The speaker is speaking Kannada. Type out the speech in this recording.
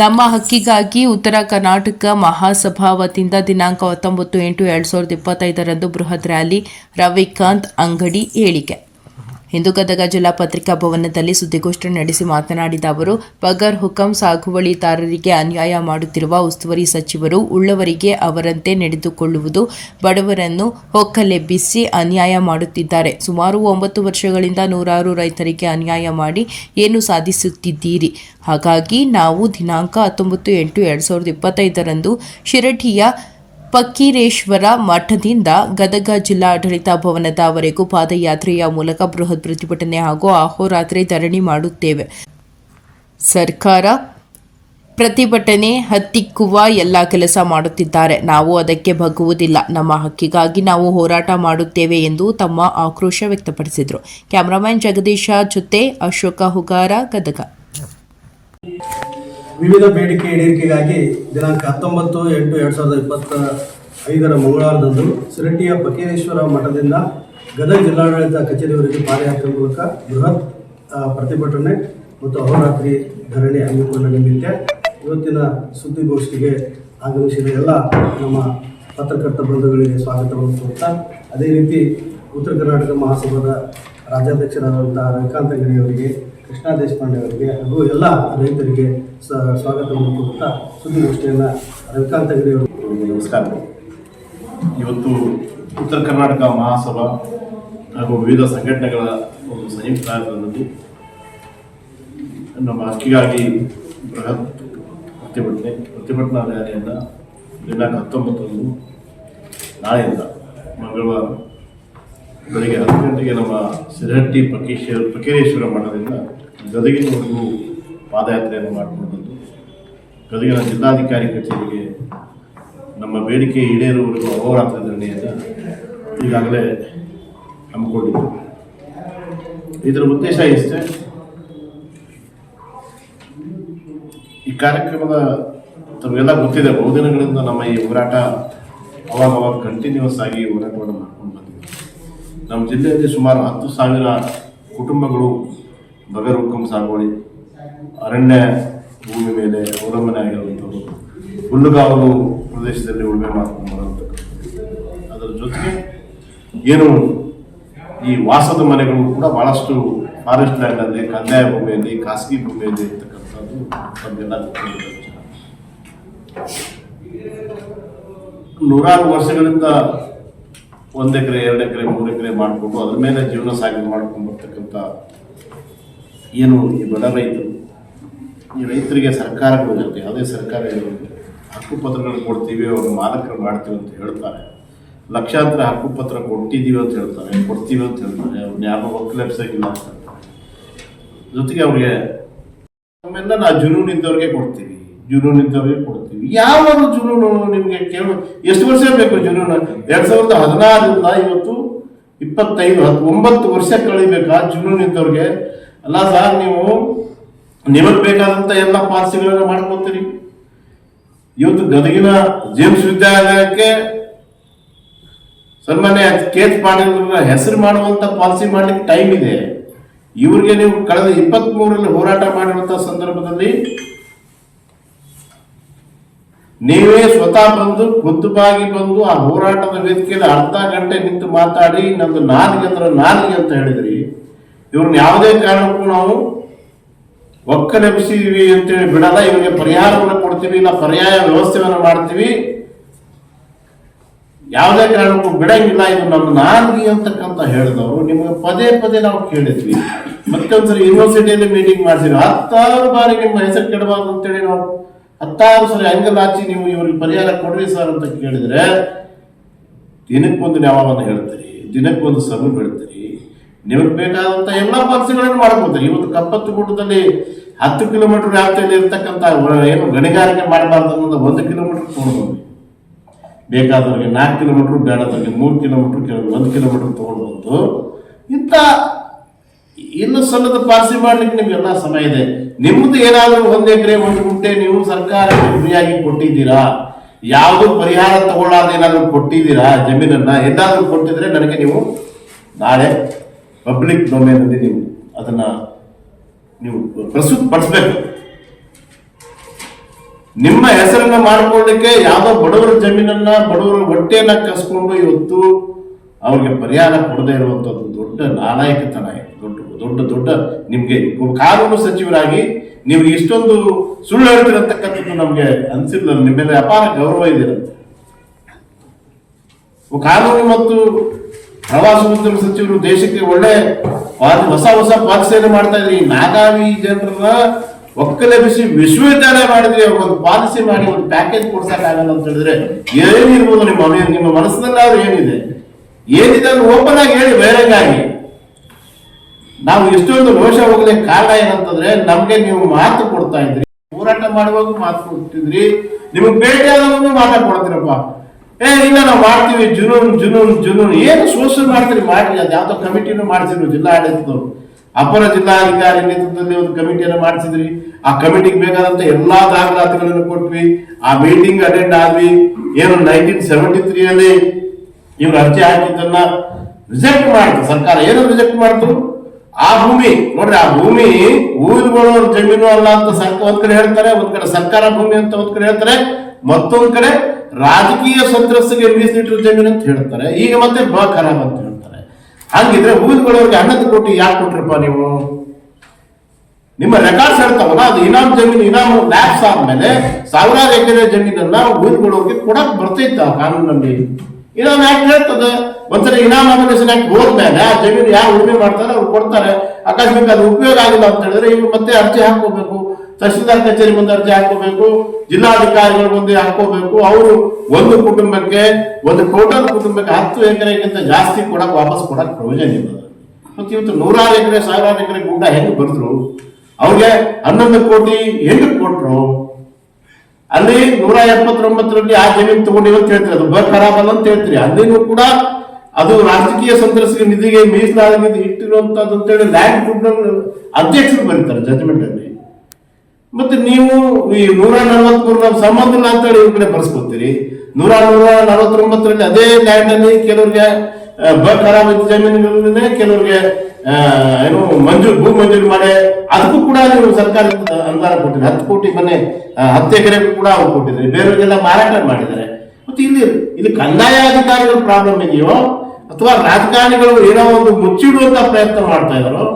ನಮ್ಮ ಹಕ್ಕಿಗಾಗಿ ಉತ್ತರ ಕರ್ನಾಟಕ ಮಹಾಸಭಾ ವತಿಯಿಂದ ದಿನಾಂಕ 19/8/2025 ಬೃಹತ್ ರ್ಯಾಲಿ. ರವಿಕಾಂತ್ ಅಂಗಡಿ ಹೇಳಿಕೆ. ಇಂದು ಗದಗ ಜಿಲ್ಲಾ ಪತ್ರಿಕಾ ಭವನದಲ್ಲಿ ಸುದ್ದಿಗೋಷ್ಠಿ ನಡೆಸಿ ಮಾತನಾಡಿದ ಅವರು, ಬಗರ್ ಹುಕಂ ಸಾಗುವಳಿದಾರರಿಗೆ ಅನ್ಯಾಯ ಮಾಡುತ್ತಿರುವ ಉಸ್ತುವಾರಿ ಸಚಿವರು ಉಳ್ಳವರಿಗೆ ಅವರಂತೆ ನಡೆದುಕೊಳ್ಳುವುದು, ಬಡವರನ್ನು ಹೊಕ್ಕಲೆಬ್ಬಿಸಿ ಅನ್ಯಾಯ ಮಾಡುತ್ತಿದ್ದಾರೆ. ಸುಮಾರು 9 ವರ್ಷಗಳಿಂದ ನೂರಾರು ರೈತರಿಗೆ ಅನ್ಯಾಯ ಮಾಡಿ ಏನು ಸಾಧಿಸುತ್ತಿದ್ದೀರಿ? ಹಾಗಾಗಿ ನಾವು ದಿನಾಂಕ 19/8/2025 ಶಿರಠಿಯ ಫಕ್ಕೀರೇಶ್ವರ ಮಠದಿಂದ ಗದಗ ಜಿಲ್ಲಾಡಳಿತ ಭವನದವರೆಗೂ ಪಾದಯಾತ್ರೆಯ ಮೂಲಕ ಬೃಹತ್ ಪ್ರತಿಭಟನೆ ಹಾಗೂ ಅಹೋರಾತ್ರಿ ಧರಣಿ ಮಾಡುತ್ತೇವೆ. ಸರ್ಕಾರ ಪ್ರತಿಭಟನೆ ಹತ್ತಿಕ್ಕುವ ಎಲ್ಲ ಕೆಲಸ ಮಾಡುತ್ತಿದ್ದಾರೆ. ನಾವು ಅದಕ್ಕೆ ಬಗ್ಗುವುದಿಲ್ಲ. ನಮ್ಮ ಹಕ್ಕಿಗಾಗಿ ನಾವು ಹೋರಾಟ ಮಾಡುತ್ತೇವೆ ಎಂದು ತಮ್ಮ ಆಕ್ರೋಶ ವ್ಯಕ್ತಪಡಿಸಿದರು. ಕ್ಯಾಮರಾಮನ್ ಜಗದೀಶ ಜೊತೆ ಅಶೋಕ ಹುಗಾರ, ಗದಗ. ವಿವಿಧ ಬೇಡಿಕೆ ಈಡೇರಿಕೆಗಾಗಿ ದಿನಾಂಕ 19/8/2025 ಮಂಗಳವಾರದಂದು ಶಿರಟ್ಟಿಯ ಫಕ್ಕೀರೇಶ್ವರ ಮಠದಿಂದ ಗದಗ ಜಿಲ್ಲಾಡಳಿತ ಕಚೇರಿವರೆಗೆ ಪಾದಯಾತ್ರೆ ಮೂಲಕ ಬೃಹತ್ ಪ್ರತಿಭಟನೆ ಮತ್ತು ಅಹೋರಾತ್ರಿ ಧರಣಿ ಹಮ್ಮಿಕೊಂಡ ನಿಮಿತ್ತ ಇವತ್ತಿನ ಸುದ್ದಿಗೋಷ್ಠಿಗೆ ಆಗಮಿಸಿದ ಎಲ್ಲ ನಮ್ಮ ಪತ್ರಕರ್ತ ಬಂಧುಗಳಿಗೆ ಸ್ವಾಗತವನ್ನು ಕೋರುತ್ತಾ, ಅದೇ ರೀತಿ ಉತ್ತರ ಕರ್ನಾಟಕ ಮಹಾಸಭಾದ ರಾಜ್ಯಾಧ್ಯಕ್ಷರಾದಂಥ ರವಿಕಾಂತ್ ಅಂಗಡಿಯವರಿಗೆ, ಕೃಷ್ಣ ದೇಶಪಾಂಡೆ ಅವರಿಗೆ ಹಾಗೂ ಎಲ್ಲ ರೈತರಿಗೆ ಸ್ವಾಗತವನ್ನು ಕೊಡುತ್ತಾ ಸುದ್ದಿಗೋಷ್ಠಿಯನ್ನು ರವಿಕಾಂತ್ ಅಂಗಡಿ ಅವರಿಗೆ ನಮಸ್ಕಾರ. ಇವತ್ತು ಉತ್ತರ ಕರ್ನಾಟಕ ಮಹಾಸಭಾ ಹಾಗೂ ವಿವಿಧ ಸಂಘಟನೆಗಳ ಒಂದು ಸಂಯುಕ್ತ ಆಯೋಜನದಲ್ಲಿ ನಮ್ಮ ಹಕ್ಕಿಗಾಗಿ ಬೃಹತ್ ಪ್ರತಿಭಟನಾ ರ್ಯಾಲಿಯಿಂದ ದಿನಾಂಕ 19 ನಾಳೆಯಿಂದ ಮಂಗಳವಾರ ಬೆಳಗ್ಗೆ 10 ಗಂಟೆಗೆ ನಮ್ಮ ಶಿರಹಟ್ಟಿ ಫಕ್ಕೀರೇಶ್ವರ ಮಠದಿಂದ ಗದಗಿನವರೆಗೂ ಪಾದಯಾತ್ರೆಯನ್ನು ಮಾಡಿಕೊಂಡು ಗದಗಿನ ಜಿಲ್ಲಾಧಿಕಾರಿ ಕಚೇರಿಗೆ ನಮ್ಮ ಬೇಡಿಕೆ ಈಡೇರುವವರೆಗೂ ಅಹೋರಾತ್ರಿ ಧರಣಿಯನ್ನು ಈಗಾಗಲೇ ಹಮ್ಮಿಕೊಂಡಿದ್ದು. ಇದರ ಉದ್ದೇಶ ಇಷ್ಟೇ, ಈ ಕಾರ್ಯಕ್ರಮದ ತಮಗೆಲ್ಲ ಗೊತ್ತಿದೆ, ಬಹುದಿನಗಳಿಂದ ನಮ್ಮ ಈ ಹೋರಾಟ ಅವಾಗ ಕಂಟಿನ್ಯೂಸ್ ಆಗಿ ಹೋರಾಟವನ್ನು ಮಾಡ್ಕೊಂಡು ಬಂದಿದೆ. ನಮ್ಮ ಜಿಲ್ಲೆಯಲ್ಲಿ ಸುಮಾರು 10,000 ಕುಟುಂಬಗಳು ಬಗರ್ ಹುಕಂ ಸಾಗುವಳಿ, ಅರಣ್ಯ ಭೂಮಿ ಮೇಲೆ ಅವಲಂಬನೆ ಆಗಿರುವಂಥದ್ದು, ಹುಲ್ಲುಗಾವಲು ಪ್ರದೇಶದಲ್ಲಿ ಉಳುಮೆ ಮಾಡ್ಕೊಂಡು ಬರುವಂಥದ್ದು. ಅದರ ಜೊತೆಗೆ ಏನು ಈ ವಾಸದ ಮನೆಗಳು ಕೂಡ ಭಾಳಷ್ಟು ಫಾರೆಸ್ಟ್ ಲ್ಯಾಂಡಲ್ಲಿ, ಕಂದಾಯ ಭೂಮಿಯಲ್ಲಿ, ಖಾಸಗಿ ಭೂಮಿಯಲ್ಲಿ ಇರ್ತಕ್ಕಂಥದ್ದು ನಮಗೆಲ್ಲ ನೂರಾರು ವರ್ಷಗಳಿಂದ 1 ಎಕರೆ 2 ಎಕರೆ 3 ಎಕರೆ ಮಾಡಿಕೊಂಡು ಅದ್ರ ಮೇಲೆ ಜೀವನ ಸಾಗಣೆ ಮಾಡ್ಕೊಂಡು ಬರ್ತಕ್ಕಂಥ ಏನು ಈ ಬಡ ರೈತರು, ಈ ರೈತರಿಗೆ ಸರ್ಕಾರಗಳು ಇರುತ್ತೆ, ಯಾವುದೇ ಸರ್ಕಾರ ಹಕ್ಕುಪತ್ರಗಳು ಕೊಡ್ತೀವಿ, ಅವ್ರ ಮಾಲಕರು ಮಾಡ್ತೀವಿ ಅಂತ ಹೇಳ್ತಾರೆ. ಲಕ್ಷಾಂತರ ಹಕ್ಕುಪತ್ರ ಕೊಟ್ಟಿದ್ದೀವಿ ಅಂತ ಹೇಳ್ತಾರೆ, ಕೊಡ್ತೀವಿ ಅಂತ ಹೇಳ್ತಾರೆ. ಅವ್ರನ್ನ ಯಾರೋ ಒಕ್ಕಲೆಬ್ಸೋಕ್ಕಿಲ್ಲ ಅಂತ ಹೇಳ್ತಾರೆ. ಜೊತೆಗೆ ಅವ್ರಿಗೆ ನಮ್ಮೆಲ್ಲ ನಾವು ಜುನೂನಿದ್ದವ್ರಿಗೆ ಕೊಡ್ತೀವಿ. ಯಾವ ಜುನೂನು ನಿಮಗೆ ಕೇಳು, ಎಷ್ಟು ವರ್ಷ ಬೇಕು ಜುನೂನು? 2016ರಿಂದ ಇವತ್ತು 9 ವರ್ಷ ಕಳಿಬೇಕಾ ಜುನೂನಿದ್ದವ್ರಿಗೆ? ಅಲ್ಲ ಸರ್, ನೀವು ನಿಮಗೆ ಬೇಕಾದಂಥ ಎಲ್ಲ ಪಾಲಿಸಿಗಳನ್ನು ಮಾಡ್ಕೊತೀರಿ. ಇವತ್ತು ಗದಗಿನ ಜೇಮ್ಸ್ ವಿದ್ಯಾಲಯಕ್ಕೆ ಸನ್ಮಾನ್ಯ KH ಪಾಟೀಲ್ ಹೆಸರು ಮಾಡುವಂಥ ಪಾಲಿಸಿ ಮಾಡ್ಲಿಕ್ಕೆ ಟೈಮ್ ಇದೆ. ಇವ್ರಿಗೆ ನೀವು ಕಳೆದ 23ರಲ್ಲಿ ಹೋರಾಟ ಮಾಡಿರುವಂಥ ಸಂದರ್ಭದಲ್ಲಿ ನೀವೇ ಸ್ವತಃ ಖುದ್ದಾಗಿ ಬಂದು ಆ ಹೋರಾಟದ ವೇದಿಕೆಯಲ್ಲಿ ಅರ್ಧ ಗಂಟೆ ನಿಂತು ಮಾತಾಡಿ ನಮ್ದು ನಾಲಿಗೆ ಅಂತ ಹೇಳಿದ್ರಿ. ಇವ್ರನ್ನ ಯಾವುದೇ ಕಾರಣಕ್ಕೂ ನಾವು ಒಕ್ಕಲೆಬ್ಬಿಸಿದೀವಿ ಅಂತೇಳಿ ಬಿಡಲ್ಲ, ಇವರಿಗೆ ಪರಿಹಾರವನ್ನು ಕೊಡ್ತೀವಿ, ಇಲ್ಲ ಪರ್ಯಾಯ ವ್ಯವಸ್ಥೆಯನ್ನು ಮಾಡ್ತೀವಿ, ಯಾವುದೇ ಕಾರಣಕ್ಕೂ ಬಿಡಂಗಿಲ್ಲ, ಇದು ನಮ್ಮ ನಾಲಿಗೆ ಅಂತಕ್ಕಂತ ಹೇಳಿದವರು ನಿಮ್ಗೆ ಪದೇ ನಾವು ಕೇಳಿದ್ವಿ. ಮತ್ತೊಂದ್ಸರಿ ಯೂನಿವರ್ಸಿಟಿಯಲ್ಲಿ ಮೀಟಿಂಗ್ ಮಾಡಿಸಿದ್ವಿ. 10 ಬಾರಿ ನಿಮ್ಮ ಹೆಸರು ಕೆಡಬಾರ್ದು ಅಂತೇಳಿ ನಾವು 10 ಸರಿ ಅಂಗಲ್ ಹಾಚಿ ನೀವು ಇವ್ರಿಗೆ ಪರಿಹಾರ ಕೊಡ್ರಿ ಸರ್ ಅಂತ ಕೇಳಿದ್ರೆ, ದಿನಕ್ಕೊಂದು ನ್ಯಾಯವನ್ನು ಹೇಳ್ತೀರಿ, ದಿನಕ್ಕೊಂದು ಸಭೆ ಬಿಡ್ತೀರಿ, ನಿಮಗೆ ಬೇಕಾದಂಥ ಎಲ್ಲ ಪಾಲಿಸಿಗಳನ್ನು ಮಾಡ್ಕೊತೀರಿ. ಇವತ್ತು ಕಪ್ಪತ್ತು ಗುಡ್ಡದಲ್ಲಿ 10 ಕಿಲೋಮೀಟರ್ ವ್ಯಾಪ್ತಿಯಲ್ಲಿ ಇರ್ತಕ್ಕಂಥ ಏನು ಗಣಿಗಾರಿಕೆ ಮಾಡಬಾರ್ದು ಅನ್ನೋದು 1 ಕಿಲೋಮೀಟರ್ ತೊಗೊಂಡು ಬೇಕಾದವ್ರಿಗೆ 4 ಕಿಲೋಮೀಟರ್, ಬೇಡದವ್ರಿಗೆ 3 ಕಿಲೋಮೀಟರ್, 1 ಕಿಲೋಮೀಟರ್ ತೊಗೊಂಡು ಇಂಥ ಇನ್ನು ಸಲ್ಲದ ಪಾಲಿಸಿ ಮಾಡ್ಲಿಕ್ಕೆ ನಿಮ್ಗೆಲ್ಲ ಸಮಯ ಇದೆ. ನಿಮ್ದು ಏನಾದರೂ 1 ಎಕರೆ 1 ಗುಂಟೆ ನೀವು ಸರ್ಕಾರಕ್ಕೆ ಫ್ರೀಯಾಗಿ ಕೊಟ್ಟಿದ್ದೀರಾ? ಯಾವುದು ಪರಿಹಾರ ತಗೊಳ್ಳಾರ್ದು ಏನಾದರೂ ಕೊಟ್ಟಿದ್ದೀರಾ? ಜಮೀನನ್ನ ಎಲ್ಲಾದರೂ ಕೊಟ್ಟಿದ್ರೆ ನನಗೆ ನೀವು ನಾಳೆ ಪಬ್ಲಿಕ್ ಡೊಮೇನಲ್ಲಿ ನೀವು ಅದನ್ನ ನೀವು ಪ್ರಸ್ತುತಪಡಿಸ್ಬೇಕು. ನಿಮ್ಮ ಹೆಸರನ್ನ ಮಾಡ್ಕೊಳ್ಳಿಕ್ಕೆ ಯಾವ್ದೋ ಬಡವರ ಜಮೀನನ್ನ ಬಡವರ ಹೊಟ್ಟೆಯನ್ನ ಕಸ್ಕೊಂಡು ಇವತ್ತು ಅವ್ರಿಗೆ ಪರಿಹಾರ ಕೊಡದೇ ಇರುವಂತದ್ದು ದೊಡ್ಡ ನಾಲಾಯಕತನ ಇದೆ. ದೊಡ್ಡ ದೊಡ್ಡ ನಿಮ್ಗೆ ಕಾನೂನು ಸಚಿವರಾಗಿ ನೀವು ಇಷ್ಟೊಂದು ಸುಳ್ಳು ಹೇಳ್ತಿರತಕ್ಕಂಥದ್ದು ನಮ್ಗೆ ಅನ್ಸಿಲ್ಲ. ನಿಮ್ಮ ಮೇಲೆ ಅಪಾರ ಗೌರವ ಇದೆ. ಕಾನೂನು ಮತ್ತು ಪ್ರವಾಸೋದ್ಯಮ ಸಚಿವರು ದೇಶಕ್ಕೆ ಒಳ್ಳೆ ಹೊಸ ಪಾಲಿಸಿಯನ್ನು ಮಾಡ್ತಾ ಇದ್ರಿ. ನಾಗಾವಿ ಜನರನ್ನ ಒಕ್ಕಲೆಬ್ಬಿಸಿ ವಿಶ್ವವಿದ್ಯಾಲಯ ಮಾಡಿದ್ರಿ. ಒಂದು ಪಾಲಿಸಿ ಮಾಡಿ ಒಂದು ಪ್ಯಾಕೇಜ್ ಕೊಡ್ಸಕ್ಕಾಗಲ್ಲ ಅಂತ ಹೇಳಿದ್ರೆ ಏನಿರ್ಬೋದು ನಿಮ್ಮ ಮನಸ್ಸಿನಲ್ಲಿ ಅವ್ರು ಏನಿದೆ ಅದನ್ನು ಓಪನ್ ಆಗಿ ಹೇಳಿ ಬಹಿರಂಗಾಗಿ. ನಾವು ಇಷ್ಟೊಂದು ರೋಷ ಹೋಗ್ಲಿಕ್ಕೆ ಕಾರಣ ಏನಂತಂದ್ರೆ ನಮ್ಗೆ ನೀವು ಮಾತು ಕೊಡ್ತಾ ಇದ್ರಿ, ಹೋರಾಟ ಮಾಡುವಾಗ ಮಾತು ಕೊಡ್ತಿದ್ರಿ, ನಿಮಗ್ ಭೇಟಿ ಆದವಾಗ ಮಾತಾ ಕೊಡ್ತೀರಪ್ಪ. ಇಲ್ಲ ನಾವು ಮಾಡ್ತೀವಿ ಜುನೂನ್ ಏನು ಸೋಷಲ್ ಮಾಡ್ತೀರಿ ಮಾಡ್ರಿ. ಅದು ಯಾವ್ದೋ ಕಮಿಟಿನೂ ಮಾಡಿಸಿದ್ರು ಜಿಲ್ಲಾ ಆಡಳಿತದವರು, ಅಪರ ಜಿಲ್ಲಾಧಿಕಾರಿ ನೇತೃತ್ವದಲ್ಲಿ ಒಂದು ಕಮಿಟಿಯನ್ನು ಮಾಡಿಸಿದ್ರಿ. ಆ ಕಮಿಟಿಗೆ ಬೇಕಾದಂತ ಎಲ್ಲಾ ದಾಖಲಾತಿಗಳನ್ನು ಕೊಟ್ವಿ. ಆ ಮೀಟಿಂಗ್ ಅಟೆಂಡ್ ಆದ್ವಿ. ಏನು 1973 ಇವ್ರು ಅರ್ಜಿ ಹಾಕಿದ್ದನ್ನ ರಿಜೆಕ್ಟ್ ಮಾಡಿದ್ರು ಸರ್ಕಾರ. ಏನು ರಿಜೆಕ್ಟ್ ಮಾಡಿದ್ರು? ಆ ಭೂಮಿ ನೋಡ್ರಿ, ಆ ಭೂಮಿ ಊರುಗಳವ್ರ ಜಮೀನು ಅಲ್ಲ ಅಂತ ಒಂದ್ ಕಡೆ ಹೇಳ್ತಾರೆ, ಒಂದ್ ಕಡೆ ಸರ್ಕಾರ ಭೂಮಿ ಅಂತ ಒಂದ್ ಕಡೆ ಹೇಳ್ತಾರೆ, ಮತ್ತೊಂದ್ ಕಡೆ ರಾಜಕೀಯ ಸಂತ್ರಸ್ತಿಗೆ ಮೀಸಲಿಟ್ಟಿರೋ ಜಮೀನು ಅಂತ ಹೇಳ್ತಾರೆ. ಈಗ ಮತ್ತೆ ಖರಾಬ್ ಅಂತ ಹೇಳ್ತಾರೆ. ಹಂಗಿದ್ರೆ ಊರುಗಳವ್ರಿಗೆ 11 ಕೋಟಿ ಯಾಕೆ ಕೊಟ್ರಪ್ಪ ನೀವು? ನಿಮ್ಮ ರೆಕಾರ್ಡ್ಸ್ ಹೇಳ್ತಾವಲ್ಲ, ಅದು ಇನಾಮ್ ಜಮೀನು ಲ್ಯಾಬ್ಸ್ ಆದ್ಮೇಲೆ ಸಾವಿರಾರು ಎಕರೆ ಜಮೀನನ್ನ ಊರುಗಳವ್ರಿಗೆ ಕೊಡಕ್ ಬರ್ತೈತ ಕಾನೂನಲ್ಲಿ. ಇನಾಮ್ ಆಕ್ಟ್ ಹೇಳ್ತದೆ. ಒಂದ್ಸರಿ ಇನಾಮ್ ನಾಮಿನೇಷನ್ ಆಕ್ಟ್ ಹೋದ್ಮೇಲೆ ಆ ಜಮೀನು ಯಾರು ಉಳುಮೆ ಮಾಡ್ತಾರೆ ಅವ್ರು ಕೊಡ್ತಾರೆ. ಅಕಸ್ಮಾತ್ ಅದು ಉಪಯೋಗ ಆಗಿಲ್ಲ ಅಂತ ಹೇಳಿದ್ರೆ ಇವ್ರು ಮತ್ತೆ ಅರ್ಜಿ ಹಾಕೋಬೇಕು, ತಹಶೀಲ್ದಾರ್ ಕಚೇರಿ ಮುಂದೆ ಅರ್ಜಿ ಹಾಕೋಬೇಕು, ಜಿಲ್ಲಾಧಿಕಾರಿಗಳ ಮುಂದೆ ಹಾಕೋಬೇಕು. ಅವರು ಒಂದು ಕುಟುಂಬಕ್ಕೆ, ಒಂದು ಟೋಟಲ್ ಕುಟುಂಬಕ್ಕೆ 10 ಎಕರೆಗಿಂತ ಜಾಸ್ತಿ ವಾಪಸ್ ಕೊಡಕ್ ಪ್ರಯೋಜನ ಇಲ್ಲ. ಮತ್ತೆ ಇವತ್ತು 100 ಎಕರೆ 1000 ಎಕರೆ ಗುಡ್ಡ ಹೆಂಗ್ ಬರೆದ್ರು, ಅವ್ರಿಗೆ 11 ಕೋಟಿ ಹೆಂಗ್ ಕೊಟ್ರು? ಅಲ್ಲಿ 179ರಲ್ಲಿ ಆ ಜಮೀನು ತಗೊಂಡಿವಿ ಅಂತ ಹೇಳ್ತೀರಿ, ಅದು ಖರಾಬ್ ಅಲ್ಲ ಅಂತ ಹೇಳ್ತೀರಿ. ಅಲ್ಲಿನೂ ಕೂಡ ಅದು ರಾಜಕೀಯ ಸಂತ್ರಸ್ತರ ನಿಧಿಗೆ ಮೀಸಲಾಗಿ ಇಟ್ಟಿರುವಂತದ್ದು ಅಂತೇಳಿ ಲ್ಯಾಂಡ್ ಟ್ರಿಬ್ಯುನಲ್ ಅಧ್ಯಕ್ಷರು ಬರೀತಾರೆ ಜಜ್ಮೆಂಟ್ ಅಲ್ಲಿ. ಮತ್ತೆ ನೀವು ಈ 143 ಸಂಬಂಧ ಇಲ್ಲ ಅಂತೇಳಿ ಇವ್ರ ಕಡೆ ಬರ್ಸ್ಕೊತೀರಿ. 149ರಲ್ಲಿ ಅದೇ ಲ್ಯಾಂಡ್ ಅಲ್ಲಿ ಕೆಲವ್ರಿಗೆ ಖರಾಬ್ ಇದ್ದ ಜಮೀನುಗಳನ್ನೇ ಕೆಲವ್ರಿಗೆ ಏನು ಭೂ ಮಂಜೂರು ಮಾಡಿ ಅದಕ್ಕೂ ಕೂಡ ನೀವು ಸರ್ಕಾರದ ಅನುದಾನ ಕೊಟ್ಟಿರಿ. 10 ಕೋಟಿ ಮನೆ 10 ಎಕರೆಗೂ ಕೂಡ ಅವ್ರು ಕೊಟ್ಟಿದ್ದಾರೆ, ಬೇರೆಯವರಿಗೆಲ್ಲ ಮಾರಾಟ ಮಾಡಿದ್ದಾರೆ. ಮತ್ತೆ ಇಲ್ಲಿ ಕಂದಾಯ ಅಧಿಕಾರಿಗಳ ಪ್ರಾಬ್ಲಮ್ ಇದೆಯೋ ಅಥವಾ ರಾಜಕಾರಣಿಗಳು ಏನೋ ಒಂದು ಮುಚ್ಚಿಡುವಂತ ಪ್ರಯತ್ನ ಮಾಡ್ತಾ ಇದಾರೋ